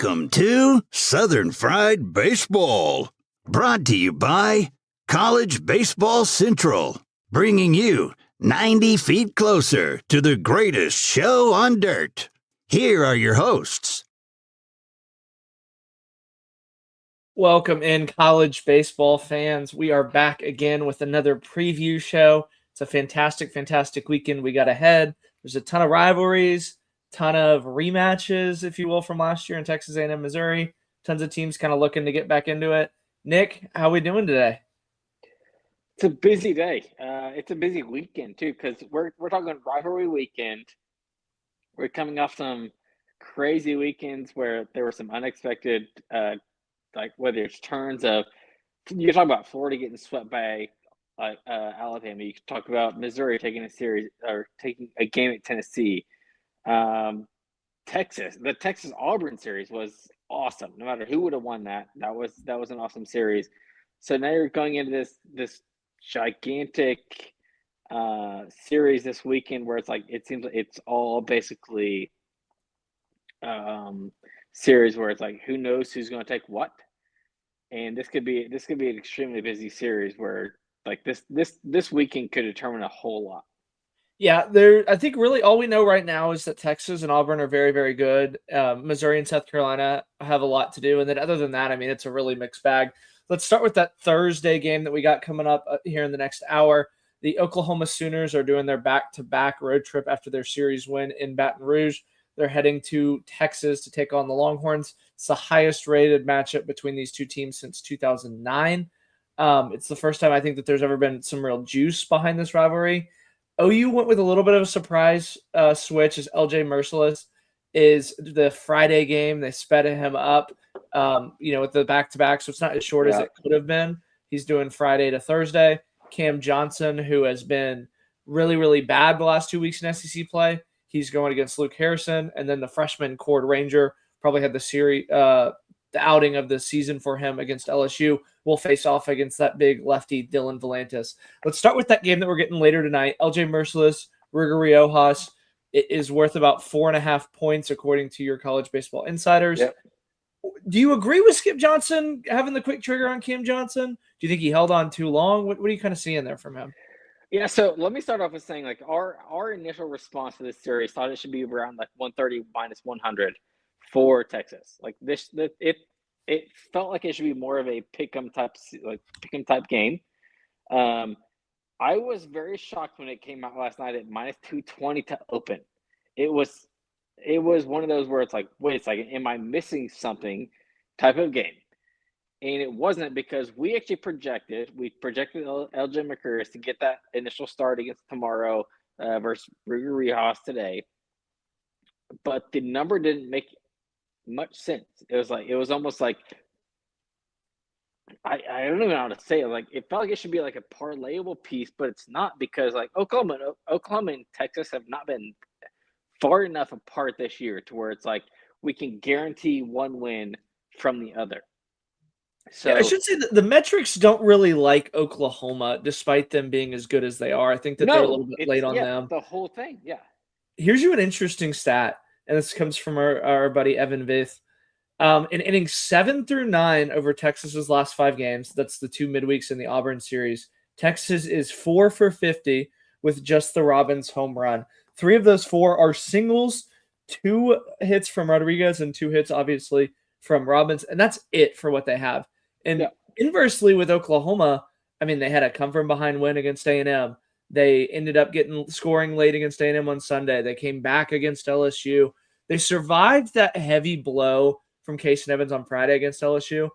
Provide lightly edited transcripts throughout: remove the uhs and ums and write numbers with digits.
Welcome to Southern Fried Baseball, brought to you by College Baseball Central, bringing you 90 feet closer to the greatest show on dirt. Here are your hosts. Welcome in, college baseball fans. We are back again with another preview show. It's a fantastic weekend we got ahead. There's a ton of rivalries, ton of rematches, if you will, from last year in Texas A&M, Missouri. Tons of teams kind of looking to get back into it. Nick, how we doing today? It's a busy day. It's a busy weekend too, because we're talking rivalry weekend. We're coming off some crazy weekends where there were some unexpected, like whether it's turns of you talk about Florida getting swept by Alabama. You could talk about Missouri taking a series or taking a game at Tennessee. The Texas Auburn series was awesome. No matter who would have won that was an awesome series. So now you're going into this gigantic series this weekend where it's like it seems like it's all basically series where it's like who knows who's going to take what, and this could be an extremely busy series where like this weekend could determine a whole lot. Yeah, I think really all we know right now is that Texas and Auburn are very good. Missouri and South Carolina have a lot to do, and then other than that, I mean, it's a really mixed bag. Let's start with that Thursday game that we got coming up here in the next hour. The Oklahoma Sooners are doing their back-to-back road trip after their series win in Baton Rouge. They're heading to Texas to take on the Longhorns. It's the highest-rated matchup between these two teams since 2009. It's the first time I think that there's ever been some real juice behind this rivalry. OU went with a little bit of a surprise switch as LJ Mercilus is the Friday game. They sped him up, with the back-to-back, so it's not as short as it could have been. He's doing Friday to Thursday. Cam Johnson, who has been really bad the last 2 weeks in SEC play, he's going against Luke Harrison. And then the freshman Cord Ranger probably had the outing of the season for him against LSU. Will face off against that big lefty Dylan Volantis. Let's start with that game that we're getting later tonight. LJ Mercilus, Ruger Riojas. It is worth about 4.5 points according to your College Baseball Insiders. Yep. Do you agree with Skip Johnson having the quick trigger on Cam Johnson? Do you think he held on too long? What are you kind of seeing there from him? Yeah, so let me start off with saying like our initial response to this series thought it should be around like 130 minus 100 for Texas. Like it felt like it should be more of a pick'em type game. I was very shocked when it came out last night at minus 220 to open. It was one of those where it's like, wait a second, am I missing something type of game? And it wasn't, because we projected LJ McCurry to get that initial start against tomorrow versus Ruger Riojas today. But the number didn't make much sense. It was almost like I don't even know how to say it. Like it felt like it should be like a parlayable piece, but it's not, because like Oklahoma and Texas have not been far enough apart this year to where it's like we can guarantee one win from the other. So I should say that the metrics don't really like Oklahoma, despite them being as good as they are. I think that they're a little bit late on them. The whole thing, yeah. Here's you an interesting stat, and this comes from our buddy Evan Vith. In innings 7 through 9 over Texas's last 5 games, that's the 2 midweeks in the Auburn series, Texas is 4 for 50 with just the Robbins home run. 3 of those 4 are singles, 2 hits from Rodriguez and 2 hits, obviously, from Robbins, and that's it for what they have. And inversely with Oklahoma, I mean, they had a come-from-behind win against A&M. They ended up scoring late against A&M on Sunday. They came back against LSU. They survived that heavy blow from Case and Evans on Friday against LSU.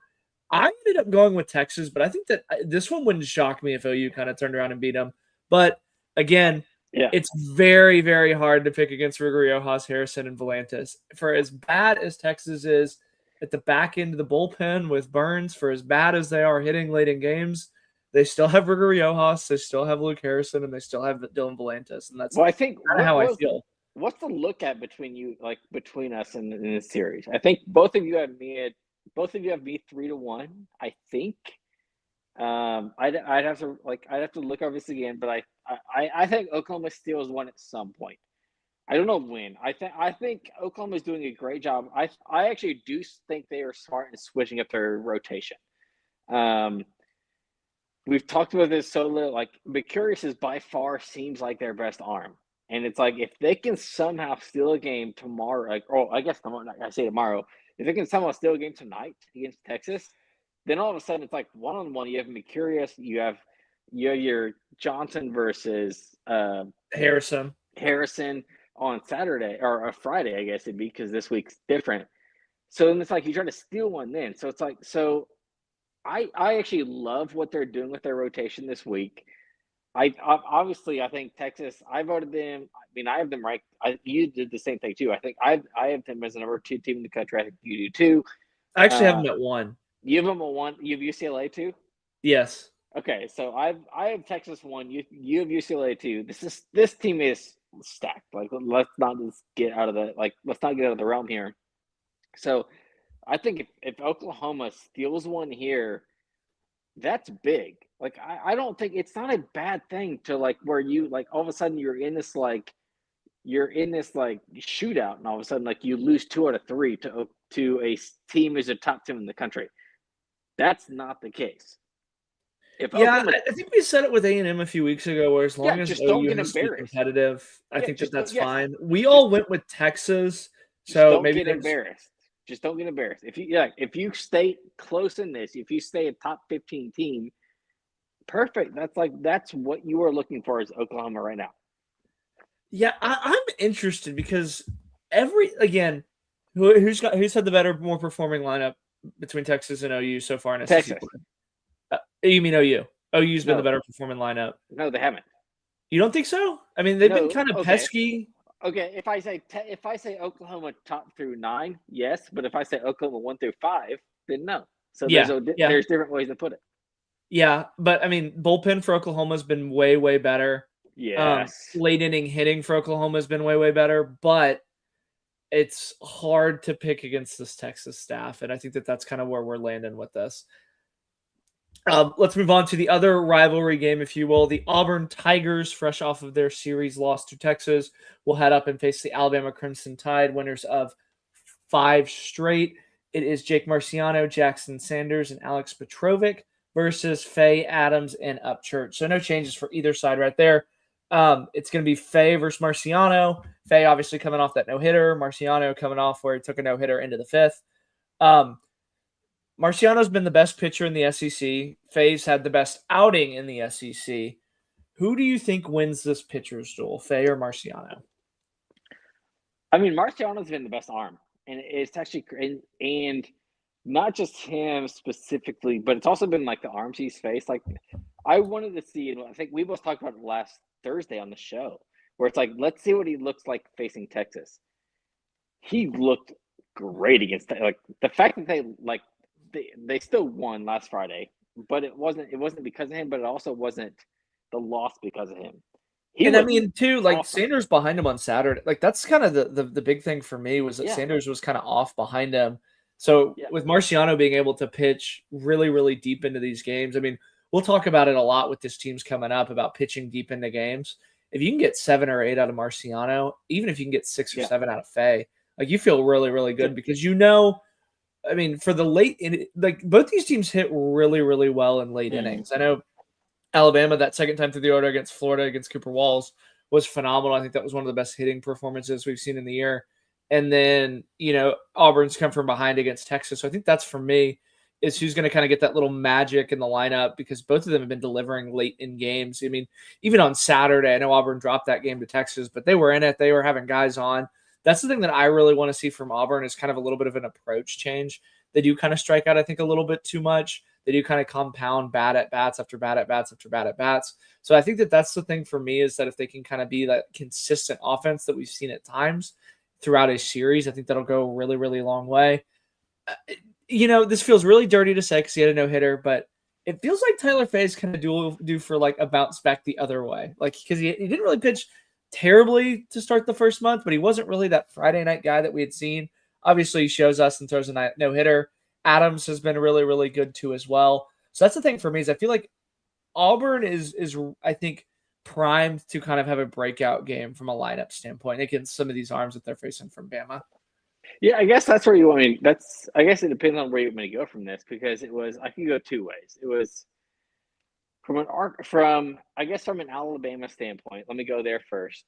I ended up going with Texas, but I think that this one wouldn't shock me if OU kind of turned around and beat them. But again, it's very hard to pick against Ruger Riojas, Harrison, and Volantis. For as bad as Texas is at the back end of the bullpen with Burns, for as bad as they are hitting late in games, they still have Ruger Riojas, they still have Luke Harrison, and they still have Dylan Volantis. And that's I think how I feel. What's the look at between us in this series? I think both of you have me 3-1. I think. I'd have to look over this again, but I think Oklahoma steals one at some point. I don't know when. I think Oklahoma's doing a great job. I actually do think they are smart in switching up their rotation. Um, we've talked about this so little. Like Mercurius is by far seems like their best arm, and it's like if they can somehow steal a game tomorrow, like I guess tomorrow, I say tomorrow, if they can somehow steal a game tonight against Texas, then all of a sudden it's like 1-on-1. You have Mercurius, you have your Johnson versus Harrison on Saturday or a Friday, I guess it'd be because this week's different. So then it's like you try to steal one then. So it's like I actually love what they're doing with their rotation this week. I obviously I think Texas. I voted them. I mean, I have them ranked. You did the same thing too. I think I have them as the number 2 team in the country. I think you do too. I actually have them at 1. You have them at 1. You have UCLA too. Yes. Okay, so I have Texas 1. You have UCLA 2. This team is stacked. Like let's not just get out of the let's not get out of the realm here. So I think if Oklahoma steals one here, that's big. Like I don't think it's not a bad thing to like where you like all of a sudden you're in this shootout and all of a sudden like you lose 2 out of 3 to a team who's a top team in the country. That's not the case. I think we said it with A&M a few weeks ago, where as long as just don't OU get has to be embarrassed. competitive, I think that's yes. fine. We all went with Texas, so don't maybe get embarrassed. Just don't get embarrassed. If you stay close in this, if you stay a top 15 team, perfect. That's what you are looking for as Oklahoma right now. Yeah, I'm interested because who's had the better, more performing lineup between Texas and OU so far in SEC? Texas. You mean OU? OU's been the better performing lineup. No, they haven't. You don't think so? I mean, they've been kind of pesky. Okay, if I say Oklahoma top through 9, yes, but if I say Oklahoma 1 through 5, then no. So there's different ways to put it. Yeah, but I mean, bullpen for Oklahoma has been way, way better. Yes. Late inning hitting for Oklahoma has been way, way better, but it's hard to pick against this Texas staff, and I think that's kind of where we're landing with this. Let's move on to the other rivalry game, if you will. The Auburn Tigers, fresh off of their series loss to Texas, will head up and face the Alabama Crimson Tide, winners of 5 straight. It is Jake Marciano, Jackson Sanders, and Alex Petrovic versus Faye Adams and Upchurch. So no changes for either side right there. It's going to be Faye versus Marciano. Faye obviously coming off that no-hitter. Marciano coming off where he took a no-hitter into the 5th. Marciano's been the best pitcher in the SEC. Faye's had the best outing in the SEC. Who do you think wins this pitcher's duel, Faye or Marciano? I mean, Marciano's been the best arm, and it's actually and not just him specifically, but it's also been like the arms he's faced. Like I wanted to see, and I think we both talked about it last Thursday on the show, where it's like, let's see what he looks like facing Texas. He looked great against the fact that they still won last Friday, but it wasn't because of him, but it also wasn't the loss because of him. Sanders behind him on Saturday. Like that's kind of the big thing for me was that Sanders was kind of off behind him. So with Marciano being able to pitch really, really deep into these games, I mean, we'll talk about it a lot with this team's coming up about pitching deep into games. If you can get 7 or 8 out of Marciano, even if you can get 6 or 7 out of Faye, like you feel really, really good because I mean, for the late both these teams hit really, really well in late innings. I know Alabama, that second time through the order against Florida, against Cooper Walls, was phenomenal. I think that was one of the best hitting performances we've seen in the year. And then, Auburn's come from behind against Texas. So I think that's for me is who's going to kind of get that little magic in the lineup because both of them have been delivering late in games. I mean, even on Saturday, I know Auburn dropped that game to Texas, but they were in it. They were having guys on. That's the thing that I really want to see from Auburn is kind of a little bit of an approach change. They do kind of strike out, I think, a little bit too much. They do kind of compound bad at bats after bad at bats after bad at bats. So I think that's the thing for me is that if they can kind of be that consistent offense that we've seen at times throughout a series, I think that'll go a really, really long way. This feels really dirty to say because he had a no-hitter, but it feels like Tyler Faye's kind of due for like a bounce back the other way. Like because he didn't really pitch terribly to start the first month, but he wasn't really that Friday night guy that we had seen. Obviously, he shows us and throws a no-hitter. Adams has been really, really good too as well. So that's the thing for me is I feel like Auburn is I think primed to kind of have a breakout game from a lineup standpoint against some of these arms that they're facing from Bama. Yeah, I guess that's where you want me. I guess it depends on where you want me to go from this, because I can go two ways. It was from an Alabama standpoint. Let me go there first.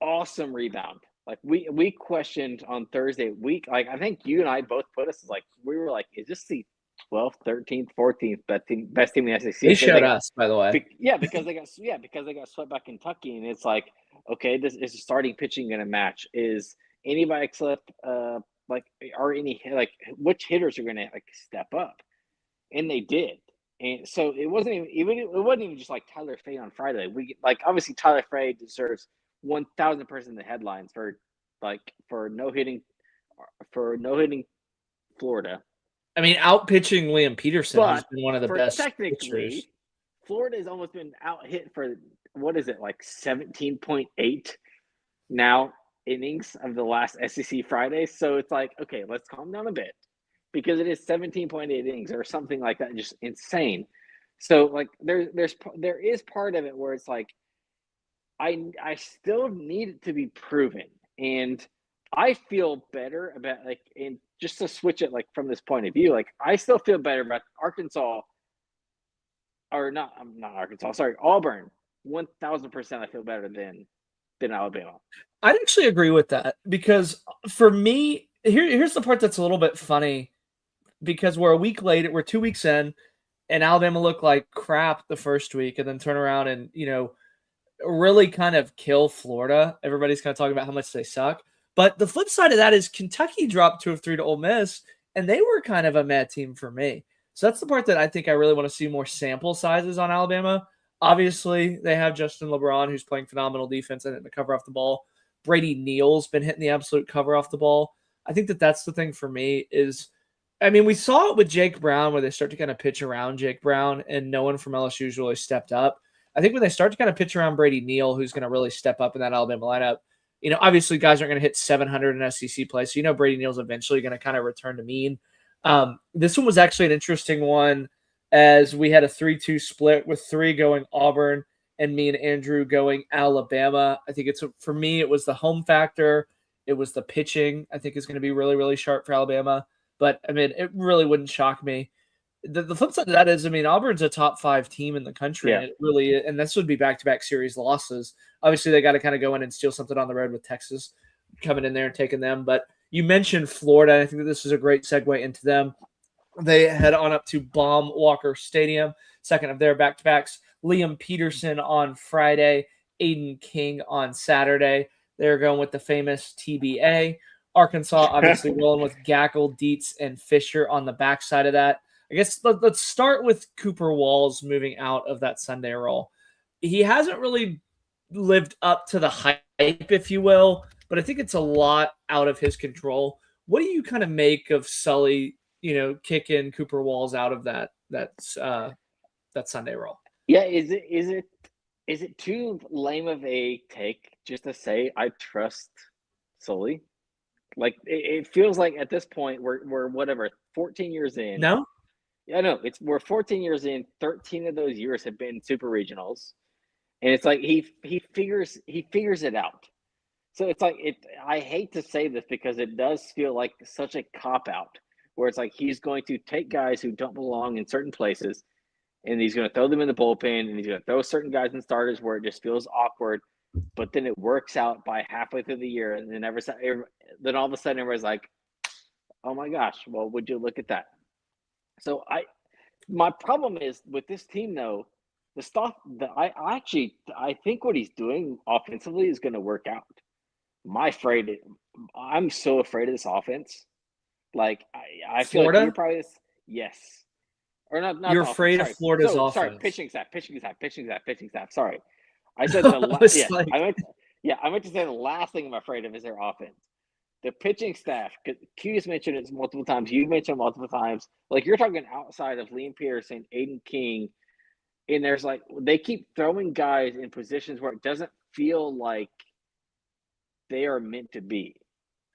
Awesome rebound. Like we questioned on Thursday week. Like I think you and I both put us like, we were like, is this the 12th, 13th, 14th best team in the SEC? They showed us, by the way. Because they got swept by Kentucky, and it's like, okay, this is starting pitching going to match? Is anybody except which hitters are going to like step up? And they did. And so it wasn't even just like Tyler Fay on Friday. Obviously Tyler Fay deserves 1,000% in the headlines for no hitting Florida. I mean, out pitching Liam Peterson, But who's been one of the best technically, pitchers. Florida has almost been out hit for, what is it, like 17.8 now innings of the last SEC Fridays. So it's like, okay, let's calm down a bit, because it is 17.8 innings or something like that, just insane. So like there is part of it where it's like, I still need it to be proven, and I feel better about and just to switch it from this point of view, I still feel better about Arkansas, or not Arkansas, sorry, Auburn. 1,000% I feel better than Alabama. I'd actually agree with that, because for me, here's the part that's a little bit funny, because we're a week late, we're 2 weeks in, and Alabama looked like crap the first week, and then turn around and really kind of kill Florida. Everybody's kind of talking about how much they suck. But the flip side of that is Kentucky dropped 2 of 3 to Ole Miss, and they were kind of a mad team for me. So that's the part that I think I really want to see more sample sizes on Alabama. Obviously, they have Justin LeBron, who's playing phenomenal defense and hitting the cover off the ball. Brady Neal's been hitting the absolute cover off the ball. I think that's the thing for me is, I mean, we saw it with Jake Brown, where they start to kind of pitch around Jake Brown, and no one from LSU's really stepped up. I think when they start to kind of pitch around Brady Neal, who's going to really step up in that Alabama lineup, obviously guys aren't going to hit 700 in SEC play. So, Brady Neal's eventually going to kind of return to mean. This one was actually an interesting one, as we had a 3-2 split with 3 going Auburn and me and Andrew going Alabama. I think for me, it was the home factor. It was the pitching, I think, is going to be really, really sharp for Alabama. But, I mean, it really wouldn't shock me. The flip side of that is, I mean, Auburn's a top 5 team in the country. Yeah. And this would be back-to-back series losses. Obviously, they got to kind of go in and steal something on the road with Texas coming in there and taking them. But you mentioned Florida. I think that this is a great segue into them. They head on up to Baum Walker Stadium, second of their back-to-backs. Liam Peterson on Friday, Aiden King on Saturday. They're going with the famous TBA. Arkansas obviously rolling with Gackle, Dietz, and Fisher on the backside of that. I guess let's start with Cooper Walls moving out of that Sunday roll. He hasn't really lived up to the hype, if you will, but I think it's a lot out of his control. What do you kind of make of Sully, kicking Cooper Walls out of that Sunday roll? Yeah, is it too lame of a take just to say I trust Sully? Like it feels like at this point we're 14 years in. No? Yeah, no, we're 14 years in. 13 of those years have been super regionals, and it's like he figures it out. So it's like I hate to say this because it does feel like such a cop out, where it's like he's going to take guys who don't belong in certain places, and he's going to throw them in the bullpen, and he's going to throw certain guys in starters where it just feels awkward, but then it works out by halfway through the year, and then all of a sudden everybody's like, oh my gosh, well, would you look at that? So my problem is with this team though, the stuff that I think what he's doing offensively is going to work out. I'm so afraid of this offense. Like I feel Florida? like you're probably yes. Or not You're afraid of Florida's offense. Sorry, pitching staff. Sorry. I said I meant to say the last thing I'm afraid of is their offense. The pitching staff, Q's mentioned it multiple times. You mentioned it multiple times. Like you're talking outside of Liam Peterson, Aiden King, and there's they keep throwing guys in positions where it doesn't feel like they are meant to be.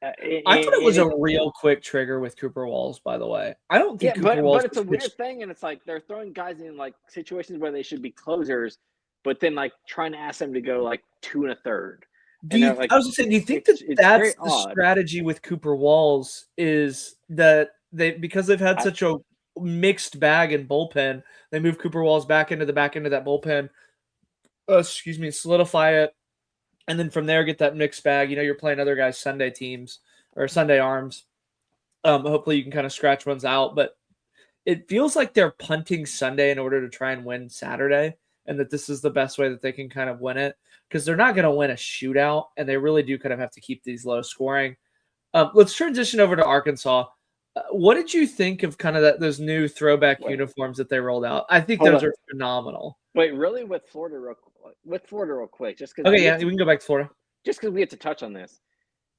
I thought it was a real quick trigger with Cooper Walls, by the way. I don't think Cooper Walls. But it's a weird thing, and it's like they're throwing guys in situations where they should be closers, but then like trying to ask them to go like 2 1/3. Do you, Like, I was just saying, do you think it's that's very the odd. strategy with Cooper Walls is that because they've had such a mixed bag in bullpen, they move Cooper Walls back into the back end of that bullpen, solidify it, and then from there get that mixed bag. You're playing other guys' Sunday teams or Sunday arms. Hopefully you can kind of scratch ones out, but it feels like they're punting Sunday in order to try and win Saturday, and that this is the best way that they can kind of win it, because they're not going to win a shootout, and they really do kind of have to keep these low scoring. Let's transition over to Arkansas. What did you think of kind of those new throwback uniforms that they rolled out? I think those are phenomenal. Wait, really? With Florida real quick, just because. Okay, yeah, we can go back to Florida. Just because we have to touch on this,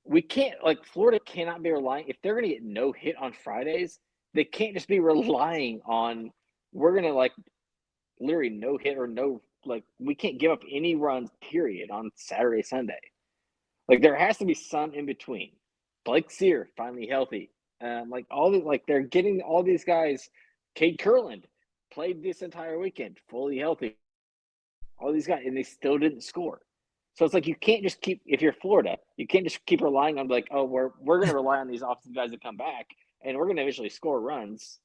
we can't, like, Florida cannot be relying, if they're going to get no hit on Fridays, they can't just be relying on, we're going to, like, literally no hit or no, like, we can't give up any runs, period, on Saturday, Sunday. Like, there has to be some in between. Blake Sear, finally healthy. Like, they're getting all these guys. Cade Kurland played this entire weekend, fully healthy. All these guys, and they still didn't score. So it's like you can't just keep, if you're Florida, you can't just keep relying on, like, oh, we're going to rely on these offensive guys to come back, and we're going to eventually score runs,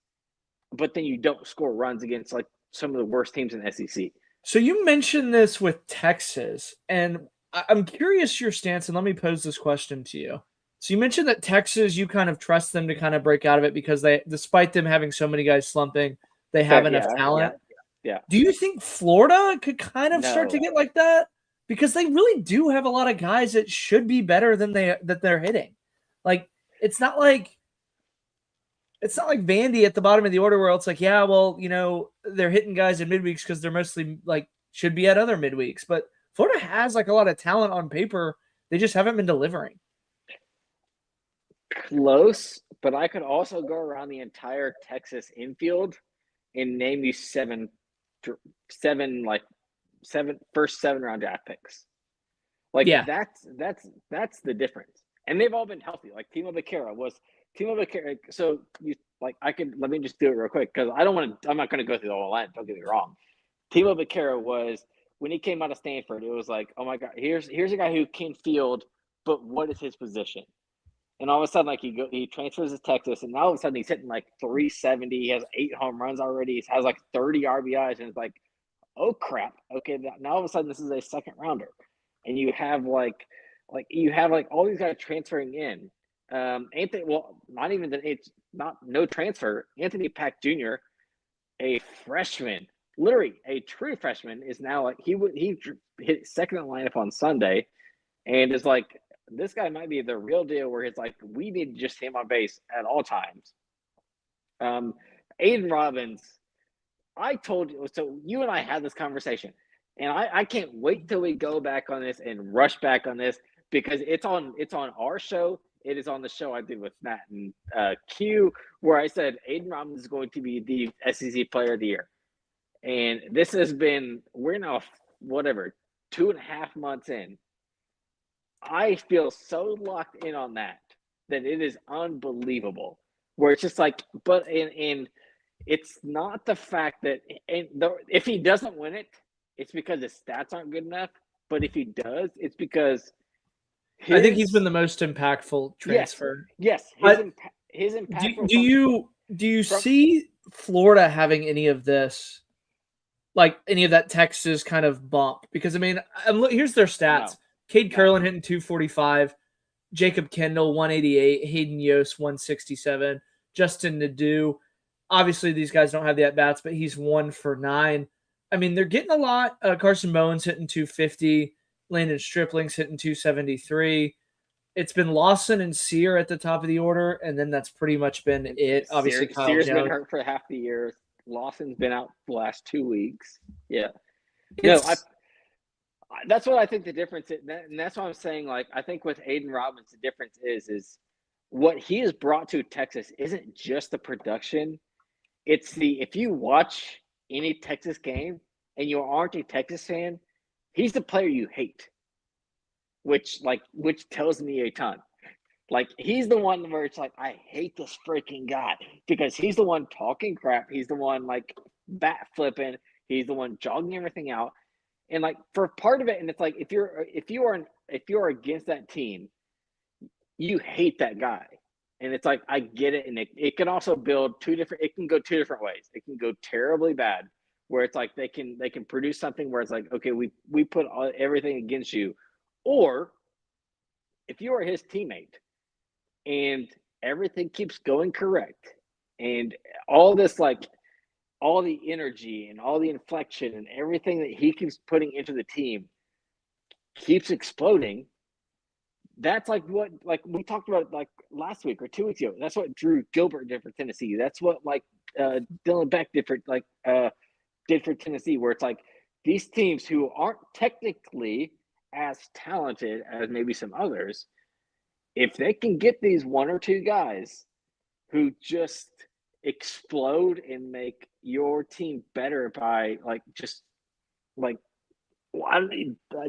but then you don't score runs against, like, some of the worst teams in the SEC. So you mentioned this with Texas, and I'm curious your stance, and let me pose this question to you. So you mentioned that Texas, you kind of trust them to kind of break out of it because they, despite them having so many guys slumping, they have enough talent. Yeah. Do you think Florida could kind of start to get like that? Because they really do have a lot of guys that should be better than they're hitting. Like, it's not like Vandy at the bottom of the order where it's like, yeah, well, they're hitting guys in midweeks because they're mostly like should be at other midweeks. But Florida has like a lot of talent on paper. They just haven't been delivering. Close, but I could also go around the entire Texas infield and name you seven first 7-round draft picks. Like, yeah, that's the difference. And they've all been healthy. Like Timo Becerra. So let me just do it real quick because I'm not going to go through the whole line. Don't get me wrong. Timo Becerra was, when he came out of Stanford, it was like, oh my God, here's a guy who can field, but what is his position? And all of a sudden, like, he transfers to Texas, and all of a sudden he's hitting like 370. He has 8 home runs already. He has like 30 RBIs, and it's like, oh crap. Okay, now all of a sudden this is a second rounder, and you have like all these guys transferring in. Anthony, well, not even that. It's not no transfer. Anthony Pack Jr., a freshman, literally a true freshman, is now like he hit second in the lineup on Sunday, and is like, this guy might be the real deal where it's like, we need to just hit him on base at all times. Aiden Robbins, I told you, so you and I had this conversation, and I can't wait till we go back on this and rush back on this because it's on our show. It is on the show I did with Matt and Q, where I said Aiden Robbins is going to be the SEC Player of the Year. And this has been, we're now, 2.5 months in. I feel so locked in on that it is unbelievable. Where it's just like, but and it's not the fact that, if he doesn't win it, it's because his stats aren't good enough. But if he does, it's because I think he's been the most impactful transfer. Yes, his impact. Do you see Florida having any of this, like any of that Texas kind of bump? Because I mean, here's their stats. No. Cade Kurland hitting 245, Jacob Kendall 188, Hayden Yost 167, Justin Nadeau. Obviously, these guys don't have the at-bats, but he's 1 for 9. I mean, they're getting a lot. Carson Bowens hitting 250, Landon Stripling's hitting 273. It's been Lawson and Sear at the top of the order, and then that's pretty much been it. Obviously, Sear's been hurt for half the year. Lawson's been out the last 2 weeks. Yeah. That's what I think the difference is, and that's why I'm saying, like, I think with Aiden Robbins, the difference is what he has brought to Texas isn't just the production. It's if you watch any Texas game and you aren't a Texas fan, he's the player you hate, which tells me a ton. Like, he's the one where it's like, I hate this freaking guy because he's the one talking crap. He's the one, like, bat flipping. He's the one jogging everything out. And like for part of it, and it's like if you're against that team, you hate that guy. And it's like I get it, and it can also build it can go two different ways. It can go terribly bad, where it's like they can produce something where it's like, okay, we put everything against you. Or if you are his teammate and everything keeps going correct, and all this like all the energy and all the inflection and everything that he keeps putting into the team keeps exploding, that's like what like we talked about like last week or 2 weeks ago. That's what Drew Gilbert did for Tennessee. That's what like Dylan Beck did for Tennessee, where it's like these teams who aren't technically as talented as maybe some others, if they can get these one or two guys who just explode and make your team better by like just like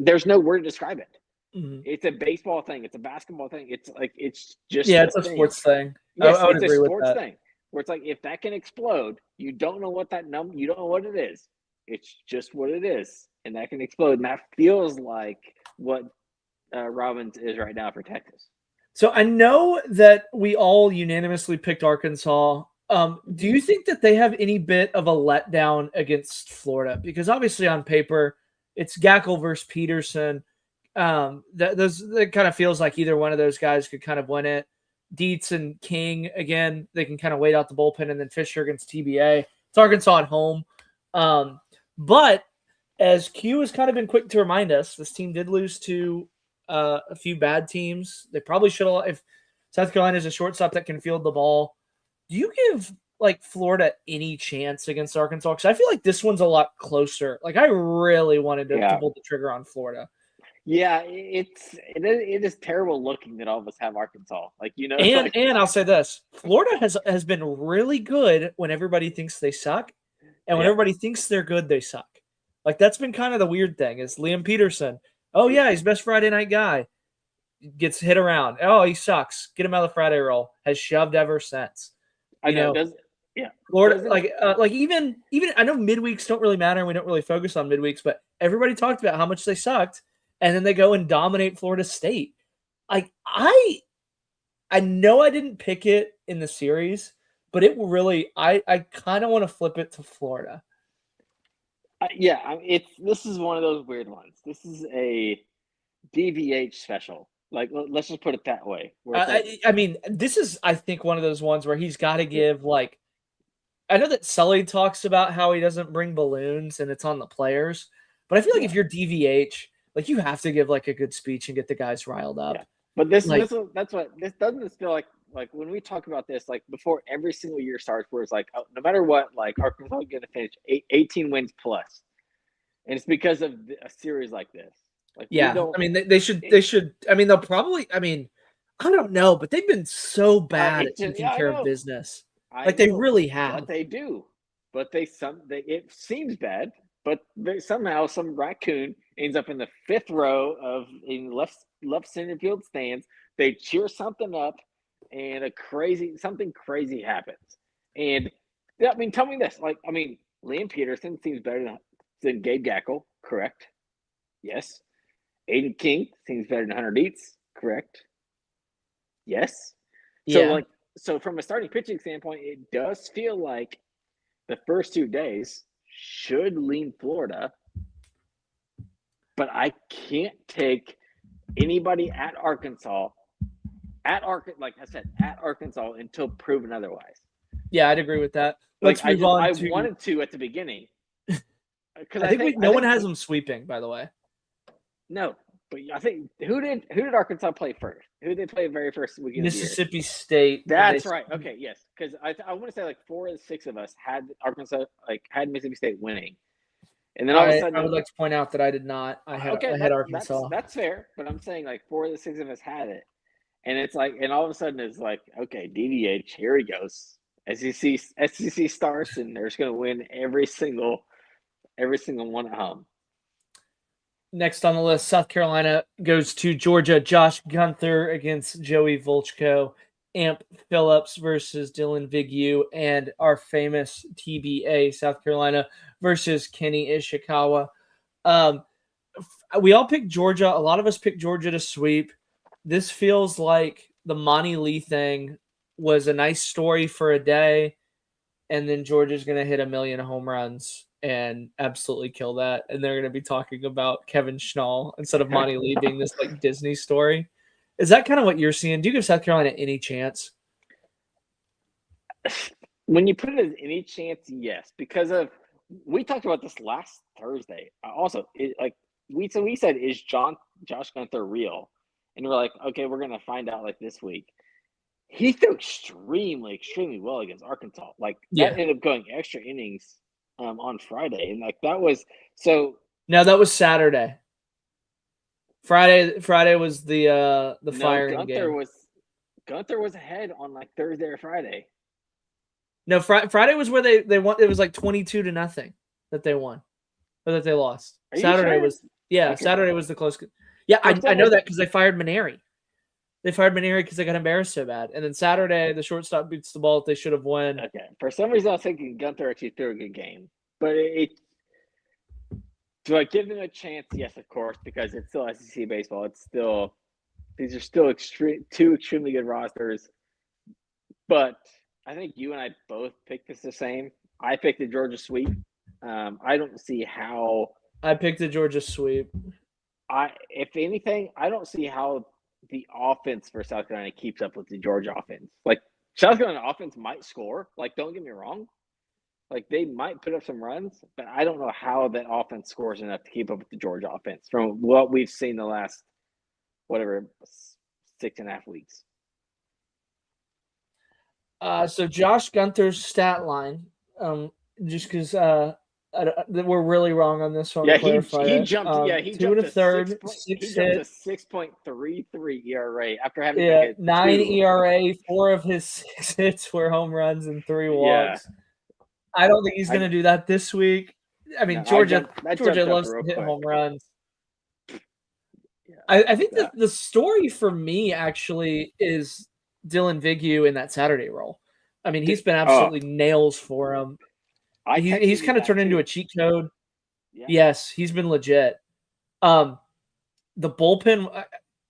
there's no word to describe it. Mhm. It's a baseball thing. It's a basketball thing. It's like it's just Yeah, it's a sports thing. Yes, I would it's a agree with sports that. thing where it's like if that can explode, you don't know what that number. You don't know what it is. It's just what it is, and that can explode. And that feels like what Robbins is right now for Texas. So I know that we all unanimously picked Arkansas. Do you think that they have any bit of a letdown against Florida? Because obviously on paper, it's Gackle versus Peterson. That kind of feels like either one of those guys could kind of win it. Dietz and King, again, they can kind of wait out the bullpen, and then Fisher against TBA. It's Arkansas at home. But as Q has kind of been quick to remind us, this team did lose to a few bad teams. They probably should have. If South Carolina is a shortstop that can field the ball, do you give like Florida any chance against Arkansas? Because I feel like this one's a lot closer. Like I really wanted to pull the trigger on Florida. Yeah, it is terrible looking that all of us have Arkansas. Like and I'll say this: Florida has been really good when everybody thinks they suck, and when everybody thinks they're good, they suck. Like that's been kind of the weird thing. Is Liam Peterson? Oh yeah, he's best Friday night guy. Gets hit around. Oh, he sucks. Get him out of the Friday roll. Has shoved ever since. I know. Florida, like even I know midweeks don't really matter. We don't really focus on midweeks, but everybody talked about how much they sucked. And then they go and dominate Florida State. Like I know I didn't pick it in the series, but it will really. I kind of want to flip it to Florida. This is one of those weird ones. This is a DVH special. Like let's just put it that way. I mean, this is I think one of those ones where he's got to give like. I know that Sully talks about how he doesn't bring balloons and it's on the players, but I feel like if you're DVH. Like you have to give like a good speech and get the guys riled up. Yeah. But this doesn't feel like when we talk about this, like before every single year starts, where it's like no matter what, like Arkansas is going to finish 18 wins plus, and it's because of a series like this. Like I mean they should. I mean they'll probably. I mean I don't know, but they've been so bad at taking care of business. They really have. But they do. But it seems bad. But somehow some raccoon ends up in the fifth row in left center field stands. They cheer something up, and something crazy happens. And I mean, tell me this: like, I mean, Liam Peterson seems better than Gabe Gackle, correct? Yes. Aiden King seems better than Hunter Dietz, correct? Yes. Yeah. So from a starting pitching standpoint, it does feel like the first 2 days should lean Florida, but I can't take anybody at Arkansas, like I said, at Arkansas until proven otherwise. Yeah, I'd agree with that. Let's move on. I wanted to at the beginning. I think no one has them sweeping, by the way. No, but I think who did Arkansas play first? Who did they play very first weekend? Mississippi State. That's right. Okay, yes, because I want to say like 4 of the 6 of us had Arkansas, like had Mississippi State winning, and then all of a sudden I would like to point out that I did not. I had Arkansas. That's fair, but I'm saying like 4 of the 6 of us had it, and it's like, and all of a sudden it's like, okay, DVH, here he goes. SEC starts, and they're just going to win every single one at home. Next on the list, South Carolina goes to Georgia. Josh Gunther against Joey Volchko. Amp Phillips versus Dylan Vignew. And our famous TBA, South Carolina versus Kenny Ishikawa. we all picked Georgia. A lot of us picked Georgia to sweep. This feels like the Monty Lee thing was a nice story for a day, and then Georgia's going to hit 1,000,000 home runs and absolutely kill that. And they're going to be talking about Kevin Schnall instead of Monty Lee being this like Disney story. Is that kind of what you're seeing? Do you give South Carolina any chance? When you put it as any chance, yes, because of we talked about this last Thursday. Also, we said, is Josh Gunther real? And we're like, okay, we're gonna find out like this week. He threw extremely well against Arkansas. Like that ended up going extra innings on Friday, and like that was so. No, that was Saturday. Friday was the firing game. Gunther was ahead on like Thursday or Friday. No, Friday was where they won. It was like 22-0 that they won, or that they lost. Saturday was Saturday was the close. Yeah, I know that because they fired Maneri. They fired Maneri because they got embarrassed so bad, and then Saturday the shortstop beats the ball that they should have won. Okay, for some reason I was thinking Gunther actually threw a good game, but do I give them a chance? Yes, of course, because it's still SEC baseball. These are still two extremely good rosters, but I think you and I both picked this the same. I picked the Georgia sweep. I don't see how. I picked the Georgia sweep. If anything, I don't see how the offense for South Carolina keeps up with the Georgia offense. Like South Carolina offense might score. Like don't get me wrong. Like they might put up some runs, but I don't know how that offense scores enough to keep up with the Georgia offense from what we've seen the last 6.5 weeks. So Josh Gunther's stat line, just because we're really wrong on this one. Yeah, he jumped. He 2 1/3, 6 hits, 6.33 ERA after having 9 ERA. 4 of his 6 hits were home runs and 3 walks. Yeah. I don't think he's going to do that this week. I mean, Georgia loves to hit home runs. Yeah. I think that the story for me actually is Dylan Vigneault in that Saturday role. I mean, he's been absolutely nails for him. He's kind of turned into a cheat code. Yeah. Yes, he's been legit. The bullpen,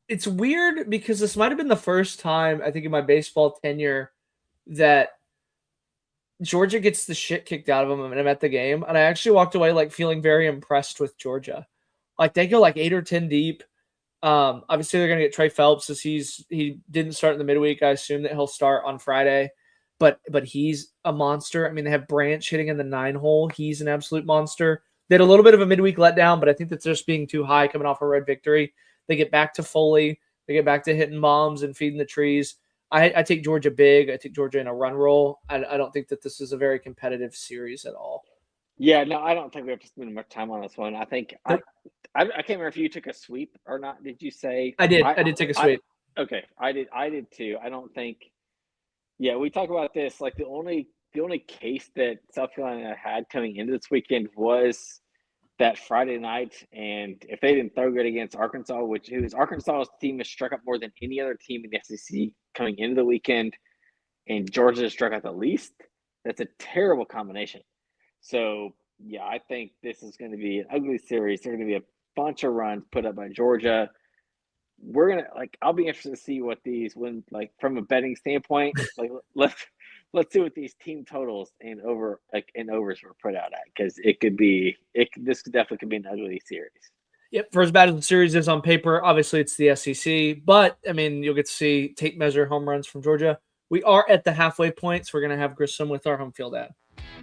it's weird because this might have been the first time, I think, in my baseball tenure that Georgia gets the shit kicked out of them and I'm at the game. And I actually walked away like feeling very impressed with Georgia. Like they go like 8 or 10 deep. Obviously they're going to get Trey Phelps as he didn't start in the midweek. I assume that he'll start on Friday, but he's a monster. I mean, they have Branch hitting in the 9 hole. He's an absolute monster. They had a little bit of a midweek letdown, but I think that's just being too high coming off a road victory. They get back to Foley. They get back to hitting bombs and feeding the trees. I take Georgia big. I take Georgia in a run roll. I don't think that this is a very competitive series at all. Yeah, no, I don't think we have to spend much time on this one. I think I can't remember if you took a sweep or not. Did you say? I did. I did take a sweep. Okay, I did too. I don't think. Yeah, we talk about this. Like the only case that South Carolina had coming into this weekend was that Friday night, and if they didn't throw good against Arkansas, Arkansas's team has struck out more than any other team in the SEC coming into the weekend, and Georgia struck out the least. That's a terrible combination. So yeah, I think this is going to be an ugly series. There's going to be a bunch of runs put up by Georgia. We're gonna I'll be interested to see what these from a betting standpoint. Let's see what these team totals and overs were put out at, because this definitely could be an ugly series. Yep, first battle of the series is on paper. Obviously, it's the SEC, but I mean, you'll get to see tape measure home runs from Georgia. We are at the halfway point, so we're going to have Grissom with our home field ad.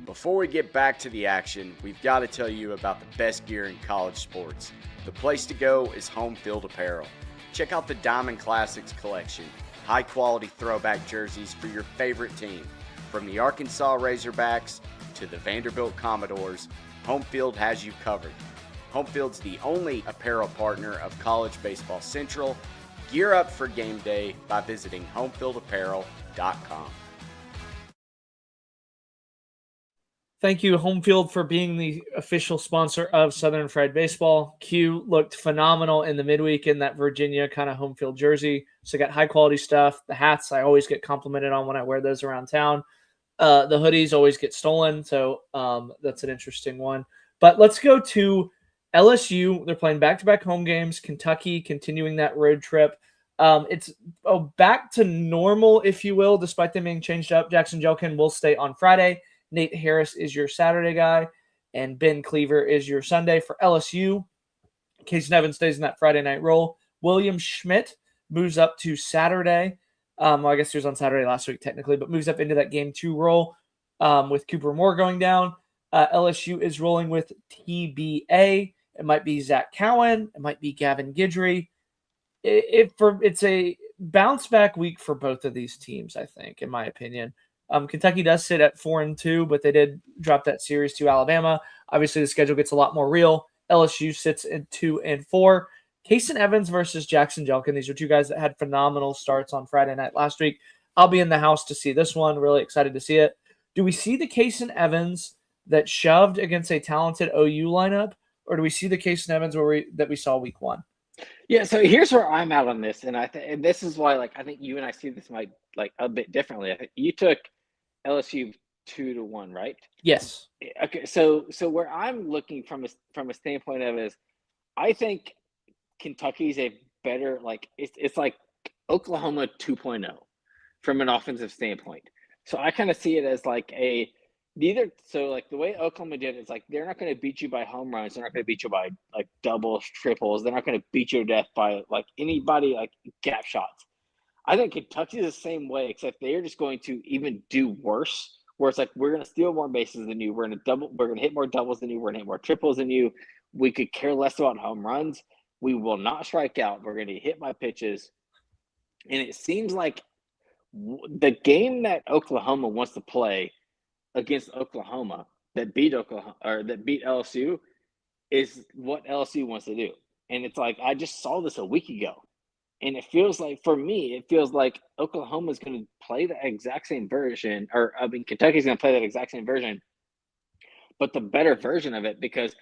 Before we get back to the action, we've got to tell you about the best gear in college sports. The place to go is Home Field Apparel. Check out the Diamond Classics collection, high-quality throwback jerseys for your favorite team. From the Arkansas Razorbacks to the Vanderbilt Commodores, Home Field has you covered. Home Field's the only apparel partner of College Baseball Central. Gear up for game day by visiting homefieldapparel.com. Thank you, Home Field, for being the official sponsor of Southern Fried Baseball. Q looked phenomenal in the midweek in that Virginia kind of home field jersey. So got high quality stuff. The hats I always get complimented on when I wear those around town. The hoodies always get stolen. So that's an interesting one. But let's go to LSU, they're playing back-to-back home games. Kentucky continuing that road trip. It's back to normal, if you will, despite them being changed up. Jackson Jelkin will stay on Friday. Nate Harris is your Saturday guy, and Ben Cleaver is your Sunday. For LSU, Casey Evans stays in that Friday night role. William Schmidt moves up to Saturday. Well, I guess he was on Saturday last week technically, but moves up into that game 2 role with Cooper Moore going down. LSU is rolling with TBA. It might be Zach Cowan. It might be Gavin Guidry. It's a bounce back week for both of these teams, I think, in my opinion. Kentucky does sit at 4-2, but they did drop that series to Alabama. Obviously, the schedule gets a lot more real. LSU sits at 2-4. Kason Evans versus Jackson Jelkin. These are two guys that had phenomenal starts on Friday night last week. I'll be in the house to see this one. Really excited to see it. Do we see the Kason Evans that shoved against a talented OU lineup, or do we see the Kason Evans that we saw week 1? Yeah, so here's where I'm at on this, and and this is why, I think you and I see this a bit differently. I think you took LSU 2-1, right? Yes. Okay, so where I'm looking from a standpoint of is, I think Kentucky's a better it's like Oklahoma 2.0 from an offensive standpoint. So I kind of see it as the way Oklahoma did it is they're not going to beat you by home runs. They're not going to beat you by doubles, triples. They're not going to beat you to death by anybody gap shots. I think Kentucky's the same way, except they're just going to even do worse. Where it's we're going to steal more bases than you. We're going to hit more doubles than you. We're going to hit more triples than you. We could care less about home runs. We will not strike out. We're going to hit my pitches. And it seems like the game that Oklahoma wants to play against Oklahoma that beat LSU is what LSU wants to do. And it's I just saw this a week ago. And it feels for me, Oklahoma's going to play the exact same version, Kentucky's going to play that exact same version, but the better version of it, because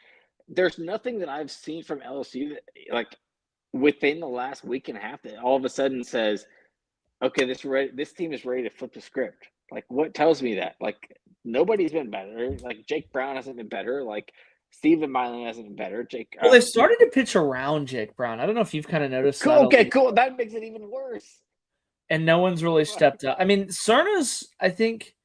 there's nothing that I've seen from LSU that, within the last week and a half, that all of a sudden says, okay, this team is ready to flip the script. What tells me that? Nobody's been better. Jake Brown hasn't been better. Stephen Milan hasn't been better. Well, they started to pitch around Jake Brown. I don't know if you've kind of noticed that. Okay, cool. That makes it even worse. And no one's really stepped up. I mean, Cerna's, I think,